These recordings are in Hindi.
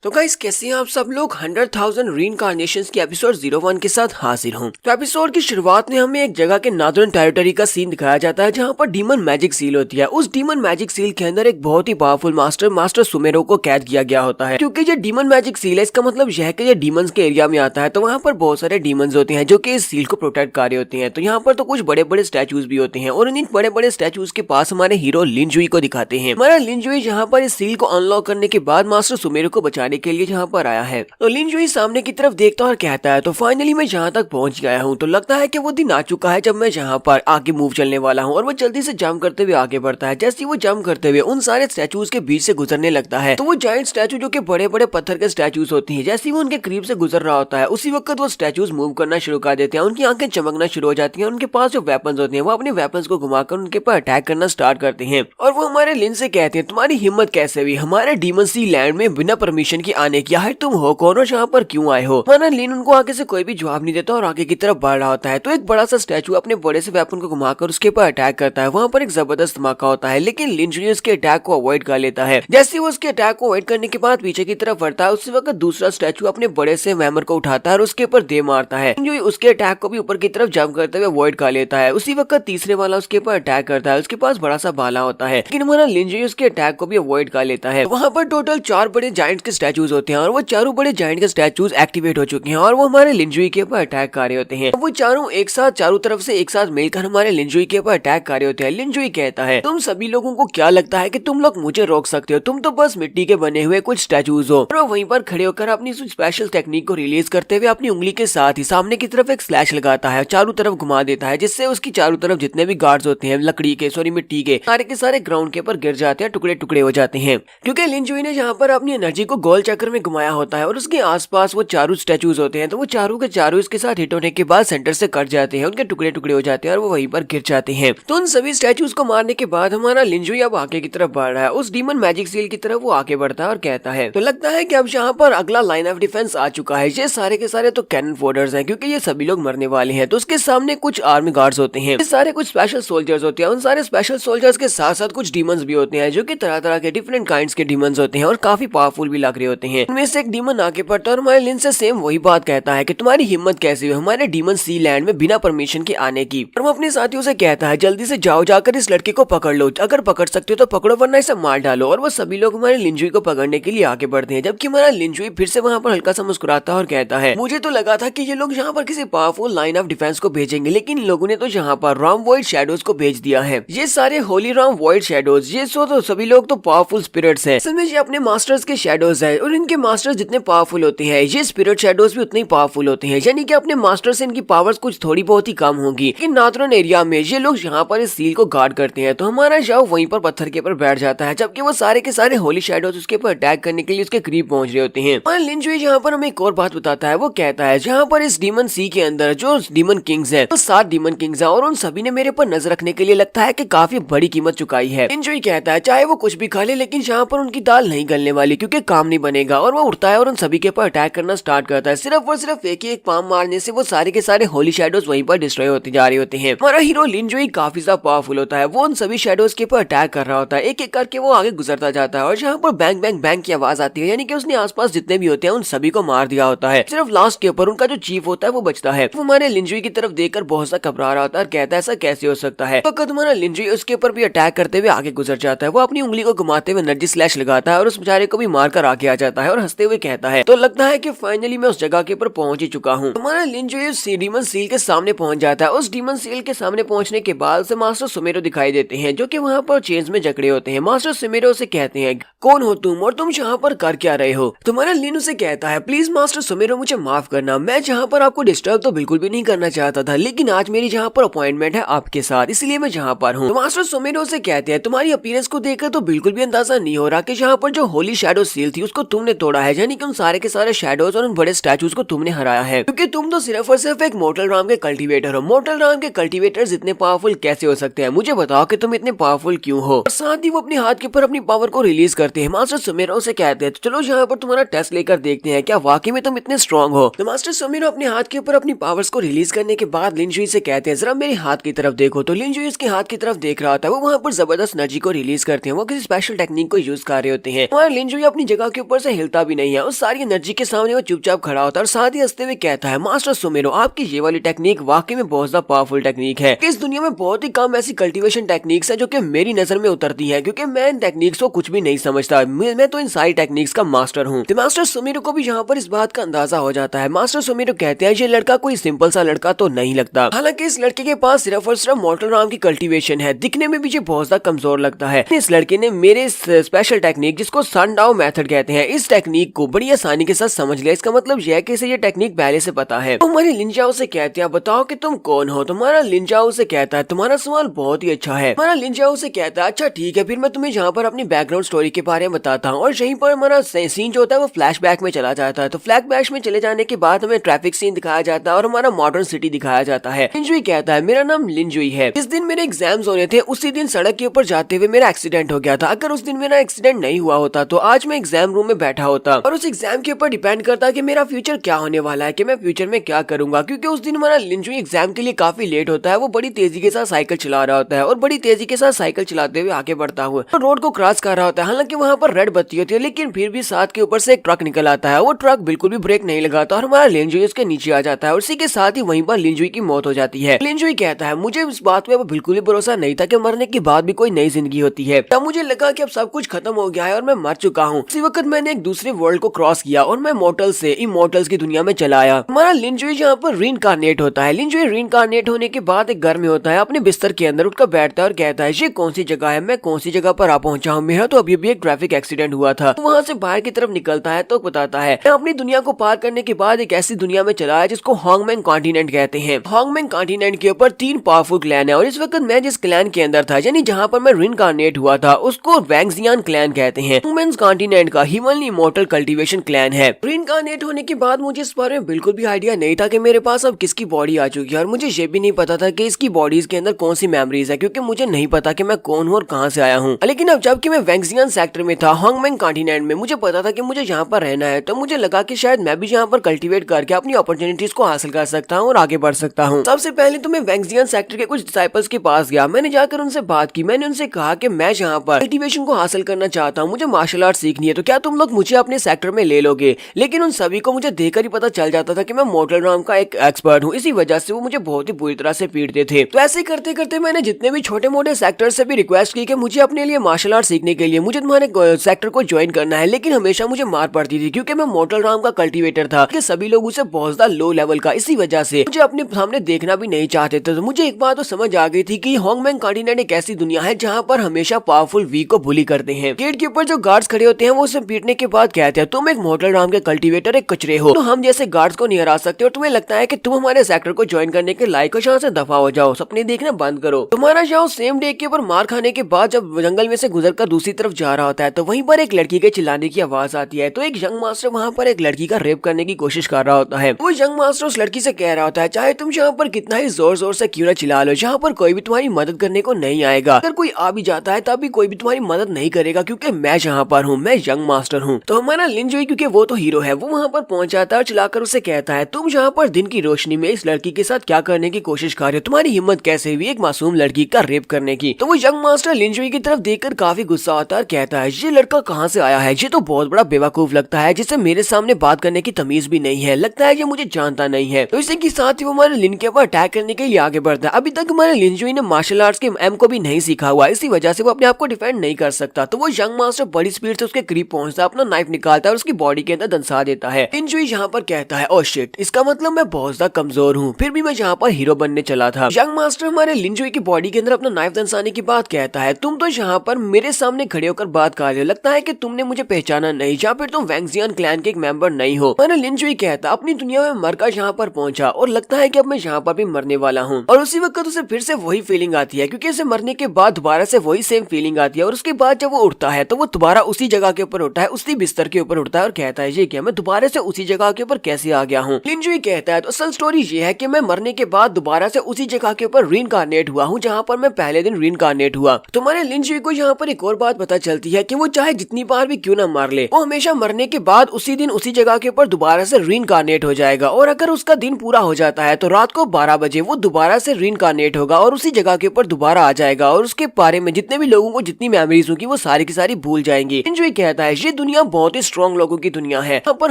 तो गाइस कैसे हैं आप सब लोग 100,000 रीइंकार्नेशंस के एपिसोड 01 के साथ हाजिर हूं। तो एपिसोड की शुरुआत में हमें एक जगह के नॉर्दर्न टेरिटरी का सीन दिखाया जाता है जहां पर डीमन मैजिक सील होती है। उस डीमन मैजिक सील के अंदर एक बहुत ही पावरफुल मास्टर सुमेरो को कैद किया गया होता है। क्योंकि ये डीमन मैजिक सील है, इसका मतलब यह है कि ये डीमंस के एरिया में आता है, तो वहाँ पर बहुत सारे डीमंस होते हैं जो कि इस सील को प्रोटेक्ट कर रहे होते हैं। तो यहाँ पर तो कुछ बड़े बड़े स्टैचूज भी होते हैं और इन बड़े बड़े स्टैचूज के पास हमारे हीरो लिनजुई को दिखाते हैं। हमारा लिनजुई जहाँ पर इस सील को अनलॉक करने के बाद मास्टर सुमेरो को बचाने के लिए जहाँ पर आया है, तो लिनजुई सामने की तरफ देखता और कहता है तो फाइनली मैं जहाँ तक पहुंच गया हूँ। तो लगता है कि वो दिन आ चुका है जब मैं जहाँ पर आगे मूव चलने वाला हूँ। और वो जल्दी से जंप करते हुए आगे बढ़ता है। जैसे ही वो जंप करते हुए उन सारे स्टैचूज के बीच से गुजरने लगता है, तो वो जायंट स्टैचू जो कि बड़े बड़े पत्थर के स्टैचूज होती हैं, जैसे ही वो उनके करीब से गुजर रहा होता है उसी वक्त वो स्टैचूज मूव करना शुरू कर देते हैं। उनकी आंखें चमकना शुरू हो जाती हैं। उनके पास जो वेपन्स होते हैं वो अपने वेपन्स को घुमाकर उनके पर अटैक करना स्टार्ट करते हैं। और वो हमारे लिन से कहते हैं तुम्हारी हिम्मत कैसे हुई हमारे डीमन सी लैंड में बिना परमिशन की आने की? है तुम हो कौन और यहाँ पर क्यों आए हो? हमारा लिन उनको आगे से कोई भी जवाब नहीं देता और आगे की तरफ बढ़ रहा होता है। तो एक बड़ा सा स्टैचू अपने बड़े से वेपन को घुमाकर उसके ऊपर अटैक करता है। वहाँ पर एक जबरदस्त धमाका होता है, लेकिन लिन जूनियर उसके अटैक को अवॉइड कर लेता है। जैसे वो उसके अटैक को अवॉइड करने के बाद पीछे की तरफ बढ़ता है, उसी वक्त दूसरा स्टैचू अपने बड़े से हैमर को उठाता है और उसके ऊपर दे मारता है। लिन उसके अटैक को भी ऊपर की तरफ जंप करते हुए अवॉइड कर लेता है। उसी वक्त तीसरे वाला उसके ऊपर अटैक करता है। उसके पास बड़ा सा भाला होता है, लेकिन हमारा लिन जूनियर उसके अटैक को भी अवॉइड कर लेता है। वहाँ पर टोटल 4 बड़े जायंट्स के स्टैचूज होते हैं और वो चारों बड़े जायंट के स्टैचूज एक्टिवेट हो चुके हैं और वो हमारे लिनजुई के ऊपर अटैक कर रहे होते हैं। वो चारों एक साथ चारों तरफ से एक साथ मिलकर हमारे लिनजुई के ऊपर अटैक कर रहे होते हैं। लिनजुई कहता है तुम सभी लोगों को क्या लगता है कि तुम लोग मुझे रोक सकते हो? तुम तो बस मिट्टी के बने हुए कुछ स्टैचूज हो। और वो वहीं पर खड़े होकर अपनी स्पेशल टेक्निक को रिलीज करते हुए अपनी उंगली के साथ ही सामने की तरफ एक स्लैश लगाता है, चारों तरफ घुमा देता है, जिससे उसकी चारों तरफ जितने भी गार्ड्स होते हैं लकड़ी के मिट्टी के सारे ग्राउंड के ऊपर गिर जाते हैं, टुकड़े टुकड़े हो जाते हैं। क्योंकि लिनजुई ने जहाँ पर अपनी एनर्जी को गोल चक्कर में घुमाया होता है और उसके आसपास वो चारों स्टैचूज होते हैं, तो वो चारों के चारों इसके साथ हिट होने के बाद सेंटर से कट जाते हैं, उनके टुकड़े टुकड़े हो जाते हैं और वो वहीं पर गिर जाते हैं। तो उन सभी स्टैचूज को मारने के बाद हमारा लिनजुई अब आगे की तरफ बढ़ रहा है। उस डीमन मैजिक सील की तरफ वो आगे बढ़ता है और कहता है तो लगता है कि अब यहाँ पर अगला लाइन ऑफ डिफेंस आ चुका है। ये सारे के सारे तो कैनन फोडर्स हैं, क्योंकि ये सभी लोग मरने वाले हैं। तो उसके सामने कुछ आर्मी गार्ड्स होते हैं, ये सारे कुछ स्पेशल सोल्जर्स होते हैं। उन सारे स्पेशल सोल्जर्स के साथ साथ कुछ डीमंस भी होते हैं जो कि तरह तरह के डिफरेंट काइंड्स के डीमंस होते हैं और काफी पावरफुल भी लग रहे होते हैं। उनमें से एक डीमन आगे बढ़ता है और हमारे लिन से सेम वही बात कहता है कि तुम्हारी हिम्मत कैसी हुई हमारे डीमन सी लैंड में बिना परमिशन के आने की? और वो अपने साथियों से कहता है जल्दी से जाओ, जाकर इस लड़के को पकड़ लो, अगर पकड़ सकते हो तो पकड़ो वरना इसे मार डालो। और वो सभी लोग हमारे लिनजुई को पकड़ने के लिए आगे बढ़ते हैं, जबकि हमारा लिनजुई फिर से वहाँ पर हल्का सा मुस्कुराता है और कहता है मुझे तो लगा था कि ये लोग यहाँ पर किसी पावरफुल लाइन ऑफ डिफेंस को भेजेंगे, लेकिन इन लोगों ने तो यहाँ पर रॉम वॉइड शैडोज को भेज दिया है। ये सारे होली रॉम वॉइड शैडोज, ये तो सभी लोग तो पावरफुल स्पिरिट्स हैं। असल में ये अपने मास्टर्स के शैडोज है और इनके मास्टर्स जितने पावरफुल होते हैं ये स्पिरिट शैडोज भी उतने पावरफुल होते हैं, यानी कि अपने मास्टर से इनकी पावर्स कुछ थोड़ी बहुत ही कम होगी। लेकिन नॉर्दर्न एरिया में ये लोग यहाँ पर इस सील को गार्ड करते हैं। तो हमारा जाओ वहीं पर पत्थर के ऊपर बैठ जाता है, जबकि वो सारे के सारे होली शैडोज उसके ऊपर अटैक करने के लिए उसके करीब पहुंच रहे होते हैं। और लिनजुई यहाँ पर हमें एक और बात बताता है, वो कहता है जहाँ पर इस डीमन सी के अंदर जो डीमन किंग्स है तो 7 डीमन किंग्स है और उन सभी ने मेरे पर नजर रखने के लिए लगता है कि काफी बड़ी कीमत चुकाई है। लिनजुई कहता है चाहे वो कुछ भी खा ले लेकिन यहाँ पर उनकी दाल नहीं गलने वाली, क्योंकि काम नहीं बनेगा। और वो उठता है और उन सभी के ऊपर अटैक करना स्टार्ट करता है। सिर्फ और सिर्फ एक ही एक पाम मारने से वो सारे के सारे होली शैडोज वहीं पर डिस्ट्रॉय होते जा रहे होते हैं। हमारा हीरो लिनजुई काफी ज्यादा पावरफुल होता है, वो उन सभी शैडोज के ऊपर अटैक कर रहा होता है। एक एक करके वो आगे गुजरता जाता है और जहाँ पर बैंग बैंग बैंग की आवाज आती है, यानी कि उसने आसपास जितने भी होते हैं उन सभी को मार दिया होता है। सिर्फ लास्ट के ऊपर उनका जो चीफ होता है वो बचता है। वो हमारे लिनजुई की तरफ देखकर बहुत सा घबरा रहा होता है और कहता है ऐसा कैसे हो सकता है। तो हमारा लिनजुई उसके ऊपर भी अटैक करते हुए आगे गुजर जाता है। वो अपनी उंगली को घुमाते हुए एनर्जी स्लैश लगाता है और उस बेचारे को भी मारकर आगे आ जाता है और हंसते हुए कहता है तो लगता है कि फाइनली मैं उस जगह के ऊपर पहुंच ही चुका हूँ। हमारा लिनजुई उस डीमन सील के सामने पहुंच जाता है। उस डीमन सील के सामने पहुंचने के बाद से मास्टर सुमेरो दिखाई देते हैं, जो कि वहाँ पर चेंज में जकड़े होते हैं। मास्टर सुमेरो से कहते हैं कौन हो तुम और तुम यहाँ पर कर क्या रहे हो? तुम्हारा लिन उसे कहता है प्लीज मास्टर सुमेरो मुझे माफ करना, मैं जहाँ पर आपको डिस्टर्ब तो बिल्कुल भी नहीं करना चाहता था, लेकिन आज मेरी जहाँ पर अपॉइंटमेंट है आपके साथ, इसलिए मैं जहाँ पर हूँ। तो मास्टर सुमेरो से कहते हैं तुम्हारी अपीयरेंस को देखकर तो बिल्कुल भी अंदाजा नहीं हो रहा कि यहाँ पर जो होली शैडो सील थी उसको तुमने तोड़ा है, यानी कि उन सारे के सारे शैडोज और उन बड़े स्टैचूज को तुमने हराया है, क्योंकि तुम तो सिर्फ और सिर्फ एक मोर्टल राम के कल्टीवेटर हो। मोर्टल राम के कल्टीवेटर्स इतने पावरफुल कैसे हो सकते हैं? मुझे बताओ कि तुम इतने पावरफुल क्यों हो? और साथ ही वो अपने हाथ के ऊपर अपनी पावर को रिलीज करते हैं। मास्टर सुमेरो से कहते हैं तो चलो यहाँ पर तुम्हारा टेस्ट लेकर देखते हैं क्या वाकई में तुम इतने स्ट्रॉन्ग हो। तो मास्टर सुमेरो अपने हाथ के ऊपर अपनी पावर्स को रिलीज करने के बाद लिनजुई से कहते हैं जरा मेरे हाथ की तरफ देखो। तो लिनजुई उसके हाथ की तरफ देख रहा था, वो वहाँ पर जबरदस्त एनर्जी को रिलीज करते हैं, वो किसी स्पेशल टेक्निक को यूज कर रहे होते हैं। और लिनजुई अपनी जगह के ऊपर से हिलता भी नहीं है। उस सारी एनर्जी के सामने वो चुपचाप खड़ा होता है और साथ ही हंसते हुए कहता है, मास्टर सुमेरो, आपकी ये वाली टेक्निक वाकई में बहुत ज्यादा पावरफुल टेक्निक है। इस दुनिया में बहुत ही कम ऐसी कल्टीवेशन टेक्निक्स है जो कि मेरी नजर में उतरती है, क्योंकि मैं इन टेक्निक्स को कुछ भी नहीं समझता। मैं तो इन सारी टेक्निक्स का मास्टर हूँ। तो मास्टर सुमेरो को भी यहाँ पर इस बात का अंदाजा हो जाता है। मास्टर सुमेरो कहते हैं, ये लड़का कोई सिंपल सा लड़का तो नहीं लगता। हालांकि इस लड़के के पास सिर्फ और सिर्फ मॉर्टल राम की कल्टीवेशन है, दिखने में भी ये बहुत ज्यादा कमजोर लगता है। इस लड़के ने मेरे स्पेशल टेक्निक, जिसको सनडाउ मेथड कहते हैं, इस टेक्निक को बड़ी आसानी के साथ समझ लिया। इसका मतलब यह है कि इसे ये टेक्निक पहले से पता है। तो हमारे लिंजाओ से कहते हैं, बताओ कि तुम कौन हो। तुम्हारा लिंजाओ से कहता है, तुम्हारा सवाल बहुत ही अच्छा है। हमारा लिंजाओ से कहता है, अच्छा ठीक है, फिर मैं तुम्हें यहाँ पर अपनी बैकग्राउंड स्टोरी के बारे में बताता हूँ। और यहीं पर हमारा सीन जो होता है वो फ्लैशबैक में चला जाता है। तो फ्लैशबैक में चले जाने के बाद हमें ट्रैफिक सीन दिखाया जाता है और हमारा मॉडर्न सिटी दिखाया जाता है। लिंजुई कहता है, मेरा नाम लिंजुई है। जिस दिन मेरे एग्जाम्स होने थे उसी दिन सड़क के ऊपर जाते हुए मेरा एक्सीडेंट हो गया था। अगर उस दिन मेरा एक्सीडेंट नहीं हुआ होता तो आज मैं एग्जाम रूम में बैठा होता, और उस एग्जाम के ऊपर डिपेंड करता कि मेरा फ्यूचर क्या होने वाला है, कि मैं फ्यूचर में क्या करूंगा। क्योंकि उस दिन हमारा लिंजुई एग्जाम के लिए काफी लेट होता है। वो बड़ी तेजी के साथ साइकिल चला रहा होता है और बड़ी तेजी के साथ साइकिल चलाते हुए आगे बढ़ता हुआ रोड को क्रॉस कर रहा होता है। हालांकि वहाँ पर रेड बत्ती होती है, लेकिन फिर भी साथ के ऊपर से एक ट्रक निकल आता है। वो ट्रक बिल्कुल भी ब्रेक नहीं लगाता और हमारा लिंजुई उसके नीचे आ जाता है और उसी के साथ ही वहीं पर लिंजुई की मौत हो जाती है। लिंजुई कहता है, मुझे इस बात पे बिल्कुल भी भरोसा नहीं था कि मरने के बाद भी कोई नई जिंदगी होती है। तब मुझे लगा कि अब सब कुछ खत्म हो गया है और मैं मर चुका हूँ। उसी वक्त मैंने एक दूसरे वर्ल्ड को क्रॉस किया और मैं मॉर्टल से इमॉर्टल्स की दुनिया में चला आया। हमारा लिंजुई यहाँ पर रीइंकार्नेट होता है। लिंजुई रीइंकार्नेट होने के बाद एक घर में होता है, अपने बिस्तर के अंदर उठकर बैठता है और कहता है, ये कौन सी जगह है, मैं कौन सी जगह पर आ पहुंचा हूँ। मेरा तो अभी भी एक ट्रैफिक एक्सीडेंट हुआ था। वहाँ से बाहर की तरफ निकलता है तो बताता है, मैं अपनी दुनिया को पार करने के बाद एक ऐसी दुनिया में चला है जिसको होंगमेंग कॉन्टिनेंट कहते हैं। होंगमेंग कॉन्टिनेंट के ऊपर 3 पावरफुल क्लैन है और इस वक्त मैं जिस क्लैन के अंदर था, यानी जहाँ पर मैं रीइंकार्नेट हुआ था, उसको वैंगजियान क्लैन कहते हैं। होंगमेंग कॉन्टिनेंट का ह्यूमनली इमॉर्टल कल्टीवेशन क्लैन है। रीइंकार्नेट होने के बाद मुझे इस बारे में बिल्कुल भी आइडिया नहीं था कि मेरे पास अब किसकी बॉडी आ चुकी है, और मुझे ये भी नहीं पता था कि इसकी बॉडीज के अंदर कौन सी मेमोरीज है, क्योंकि मुझे नहीं पता कि मैं कौन हूँ और कहाँ से आया हूँ। लेकिन अब जबकि मैं वैंगजियान सेक्टर में था, होंगमेंग कॉन्टिनेंट में, मुझे पता था कि मुझे यहाँ पर रहना है। तो मुझे लगा कि शायद मैं भी यहाँ पर कल्टीवेट करके अपनी अपॉर्चुनिटीज को हासिल कर सकता हूँ और आगे बढ़ सकता हूँ। सबसे पहले तो मैं वैंगजियान सेक्टर के कुछ डिसाइपल्स के पास गया। मैंने जाकर उनसे बात की। मैंने उनसे कहा कि मैं यहाँ पर कल्टीवेशन को हासिल करना चाहता हूँ, मुझे मार्शल आर्ट सीखनी है, तो क्या तुम लोग मुझे अपने सेक्टर में ले लोगे। लेकिन उन सभी को मुझे देखकर ही पता चल जाता था कि मैं मॉर्टल राम का एक एक्सपर्ट हूँ। इसी वजह से वो मुझे बहुत ही बुरी तरह से पीटते थे। तो ऐसे करते करते मैंने जितने भी छोटे मोटे सेक्टर से भी रिक्वेस्ट की कि मुझे अपने लिए मार्शल आर्ट सीखने के लिए मुझे तुम्हारे सेक्टर को ज्वाइन करना है, लेकिन हमेशा मुझे मार पड़ती थी क्योंकि मैं मॉर्टल राम का कल्टीवेटर था कि सभी लोग उसे बहुत ज्यादा लो लेवल का, इसी वजह से मुझे अपने सामने देखना भी नहीं चाहते थे। तो मुझे एक बात तो समझ आ गई थी कि होंगमेंग कॉन्टिनेंट एक ऐसी दुनिया है जहाँ पर हमेशा पावरफुल वीक को बुली करते हैं। गेट के ऊपर जो गार्ड्स खड़े होते हैं वो उसे पीटने के बाद कहते हैं, तुम एक मॉर्टल राम के कल्टीवेटर एक कचरे हो, तो हम जैसे गार्ड्स को नहीं हरा सकते और तुम्हें लगता है कि तुम हमारे सेक्टर को ज्वाइन करने के लायक हो, यहाँ से दफा हो जाओ, सपने देखना बंद करो। तुम्हारा जाओ सेम डे के ऊपर मार खाने के बाद जब जंगल में से गुजरकर दूसरी तरफ जा रहा होता है तो वहीं पर एक लड़की के चिल्लाने की आवाज आती है। तो एक यंग मास्टर वहाँ पर एक लड़की का रेप करने की कोशिश कर रहा होता है। वो यंग मास्टर उस लड़की से कह रहा होता है, चाहे तुम यहाँ पर कितना ही जोर जोर से क्यों न चिल्ला लो, यहाँ पर कोई भी तुम्हारी मदद करने को नहीं आएगा। अगर कोई आ भी जाता है तब भी कोई भी तुम्हारी मदद नहीं करेगा, क्योंकि मैं यहाँ पर हूँ, मैं यंग मास्टर हूँ। तो हमारा लिंजुई, क्योंकि वो तो हीरो है, वो वहाँ पर पहुंच जाता है और चिल्लाकर उसे कहता है, तुम यहाँ पर दिन की रोशनी में इस लड़की के साथ क्या करने की कोशिश कर रहे हो, तुम्हारी हिम्मत कैसे हुई एक मासूम लड़की का रेप करने की। तो वो यंग मास्टर लिंजुई की तरफ देखकर काफी गुस्सा आता है और कहता है, ये लड़का कहाँ से आया है, ये तो बहुत बड़ा बेवकूफ लगता है, जिसे मेरे सामने बात करने की तमीज भी नहीं है, लगता है ये मुझे जानता नहीं है। तो इसी के साथ ही वो हमारे लिन के ऊपर अटैक करने के लिए आगे बढ़ता है। अभी तक हमारे लिंजुई ने मार्शल आर्ट्स के एम को भी नहीं सीखा हुआ, इसी वजह से वो अपने आप को डिफेंड नहीं कर सकता। तो वो यंग मास्टर बड़ी स्पीड से उसके करीब पहुंचता है, अपना नाइफ निकालता है और उसकी बॉडी के अंदर दंसा देता है। लिंजुई यहाँ पर कहता है, ओह शिट, इसका मतलब मैं बहुत ज्यादा कमजोर हूँ, फिर भी मैं यहाँ पर हीरो बनने चला था। यंग मास्टर हमारे लिंजुई की बॉडी के अंदर अपना नाइफ दंसाने की बात कहता है, तुम तो यहाँ पर मेरे सामने खड़े होकर बात कर रहे हो, लगता है कि तुमने मुझे पहचाना नहीं, या फिर तुम वैंगजियान क्लैन के एक मेंबर नहीं हो। मैंने लिंजुई कहता, अपनी दुनिया में मरकर यहाँ पर पहुंचा और लगता है कि अब मैं यहाँ पर भी मरने वाला हूँ। और उसी वक्त उसे फिर से वही फीलिंग आती है, क्योंकि उसे मरने के बाद दोबारा से वही सेम फीलिंग आती है। और उसके बाद जब वो उठता है तो वो दोबारा उसी जगह के ऊपर उठता है, उसी बिस्तर के ऊपर उठता है और कहता है, ये क्या, मैं दोबारा से उसी जगह के ऊपर कैसे आ गया हूँ। लिंजुई कहता है, तो असल स्टोरी ये है कि मैं मरने के बाद दोबारा से उसी जगह के ऊपर रीइंकार्नेट हुआ हूँ जहाँ पर मैं पहले दिन रीइंकार्नेट हुआ। तुम्हारे लिंजुई को यहाँ पर एक और बात पता चलती है कि वो चाहे जितनी बार भी क्यों ना मार ले, वो हमेशा मरने के बाद उसी दिन उसी जगह के ऊपर दोबारा से रीइंकार्नेट हो जाएगा। और अगर उसका दिन पूरा हो जाता है तो रात को 12 बजे वो दोबारा से रीइंकार्नेट होगा और उसी जगह के ऊपर दोबारा आ जाएगा और उसके बारे में जितने भी लोगों को जितनी मेमोरीज होगी वो सारी की सारी भूल जाएंगी। लिंजुई कहता है, ये दुनिया बहुत ही स्ट्रॉन्ग लोगों की दुनिया है। यहाँ पर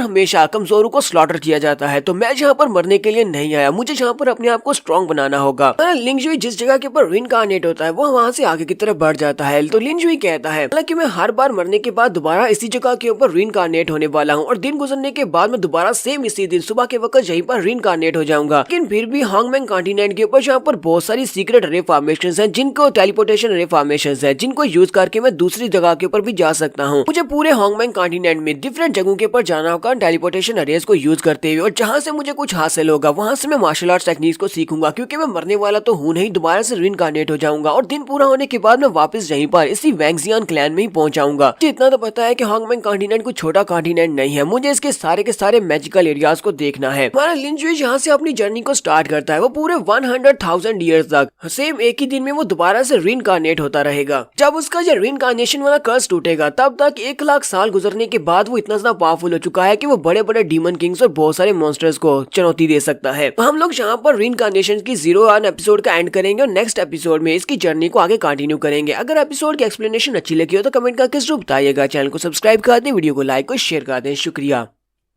हमेशा कमजोरों को स्लॉटर किया जाता है, तो मैं यहाँ पर मरने के लिए नहीं आया, मुझे यहाँ पर अपने आप को स्ट्रॉन्ग बनाना होगा। लिंगजुई जिस जगह के ऊपर रीइंकार्नेट होता है वो वहाँ से आगे की तरफ बढ़ जाता है। तो लिंगजुई कहता है हालांकि मैं हर बार मरने के बाद दोबारा इसी जगह के ऊपर रीइंकार्नेट होने वाला हूँ और दिन गुजरने के बाद मैं दोबारा सेम इसी दिन सुबह के वक्त यहीं पर रीइंकार्नेट हो जाऊंगा। लेकिन फिर भी हांगमैंग कॉन्टिनेंट के ऊपर यहाँ पर बहुत सारी सीक्रेट रे फॉर्मेशंस हैं, जिनको टेलीपोर्टेशन रे फॉर्मेशंस है, जिनको यूज करके मैं दूसरी जगह के ऊपर भी जा सकता हूँ। मुझे पूरे हांगमैंग कॉन्टिनेंट में डिफरेंट जगहों के ऊपर जाना होगा टेलीपोर्टेशन रेस को यूज करते हुए, और जहाँ से मुझे कुछ हासिल होगा वहाँ से मैं मार्शल आर्ट्स टेक्निक्स को सीखूंगा, क्योंकि मैं मरने वाला तो हूँ नहीं, दोबारा से रीइंकार्नेट हो जाऊंगा और दिन पूरा होने के बाद मैं वापस यहीं पर इसी वैंगजियान क्लैन में ही पहुंच जाऊंगा। इतना तो पता है कि हांगमैंग कॉन्टिनेंट कोई छोटा कॉन्टिनेंट नहीं है, मुझे इसके सारे के सारे मैजिकल एरियाज को देखना है। हमारा लिंजुई जहाँ से अपनी जर्नी को स्टार्ट करता है वो पूरे 100,000 ईयर्स तक सेम एक ही दिन में वो दोबारा से रीइंकार्नेट होता रहेगा। जब उसका ये रीइंकार्नेशन वाला कर्स टूटेगा तब तक 1 लाख साल गुजरने के बाद वो इतना ज्यादा पावरफुल हो चुका है कि वो बड़े बड़े डीमन किंग्स और बहुत सारे मॉन्स्टर्स को चुनौती दे सकता है। तो हम लोग यहाँ पर रीइंकार्नेशन की 01 एपिसोड का एंड करेंगे और नेक्स्ट एपिसोड में इसकी जर्नी को आगे कंटिन्यू करेंगे। अगर एपिसोड की एक्सप्लेनेशन अच्छी लगी हो तो कमेंट करके जरूर बताइएगा। चैनल को सब्सक्राइब कर दें, वीडियो को लाइक और शेयर कर दें। शुक्रिया।